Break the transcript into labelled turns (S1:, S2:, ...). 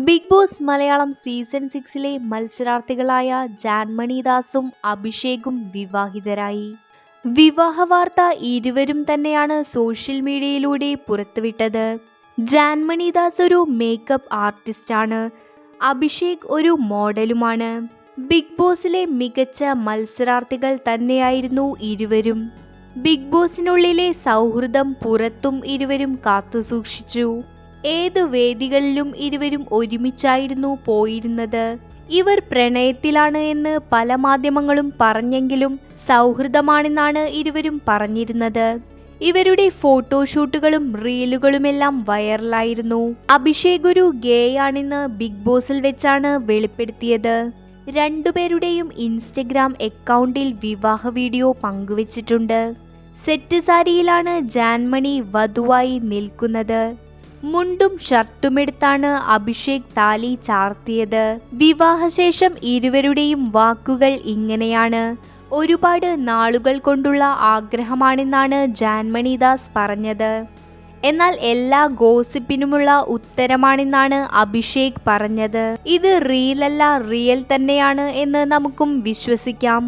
S1: Big boss Malayalam season 6 മത്സരാർത്ഥികളായ ജാൻമണി ദാസും അഭിഷേകും വിവാഹിതരായി. വിവാഹ വാർത്ത ഇരുവരും തന്നെയാണ് സോഷ്യൽ മീഡിയയിലൂടെ പുറത്തുവിട്ടത്. ജാൻമണി ദാസ് ഒരു മേക്കപ്പ് ആർട്ടിസ്റ്റാണ്. അഭിഷേക് ഒരു മോഡലുമാണ്. ബിഗ് ബോസിലെ മികച്ച മത്സരാർത്ഥികൾ തന്നെയായിരുന്നു ഇരുവരും. ബിഗ് ബോസിനുള്ളിലെ സൗഹൃദം പുറത്തും ഇരുവരും കാത്തുസൂക്ഷിച്ചു. ഏത് വേദികളിലും ഇരുവരും ഒരുമിച്ചായിരുന്നു പോയിരുന്നത്. ഇവർ പ്രണയത്തിലാണ് എന്ന് പല മാധ്യമങ്ങളും പറഞ്ഞെങ്കിലും സൗഹൃദമാണെന്നാണ് ഇരുവരും പറഞ്ഞിരുന്നത്. ഇവരുടെ ഫോട്ടോഷൂട്ടുകളും റീലുകളുമെല്ലാം വൈറലായിരുന്നു. അഭിഷേക് ഒരു ഗേ ആണെന്ന് ബിഗ് ബോസിൽ വെച്ചാണ് വെളിപ്പെടുത്തിയത്. രണ്ടുപേരുടെയും ഇൻസ്റ്റഗ്രാം അക്കൗണ്ടിൽ വിവാഹ വീഡിയോ പങ്കുവച്ചിട്ടുണ്ട്. സെറ്റ് സാരിയിലാണ് ജാൻമണി വധുവായി നിൽക്കുന്നത്. മുണ്ടും ഷർട്ടുമെടുത്താണ് അഭിഷേക് താലി ചാർത്തിയത്. വിവാഹശേഷം ഇരുവരുടെയും വാക്കുകൾ ഇങ്ങനെയാണ്: ഒരുപാട് നാളുകൾ കൊണ്ടുള്ള ആഗ്രഹമാണെന്നാണ് ജാൻമണി ദാസ് പറഞ്ഞത്. എന്നാൽ എല്ലാ ഗോസിപ്പിനുമുള്ള ഉത്തരമാണെന്നാണ് അഭിഷേക് പറഞ്ഞത്. ഇത് റിയൽ അല്ല, റിയൽ തന്നെയാണ് എന്ന് നമുക്കും വിശ്വസിക്കാം.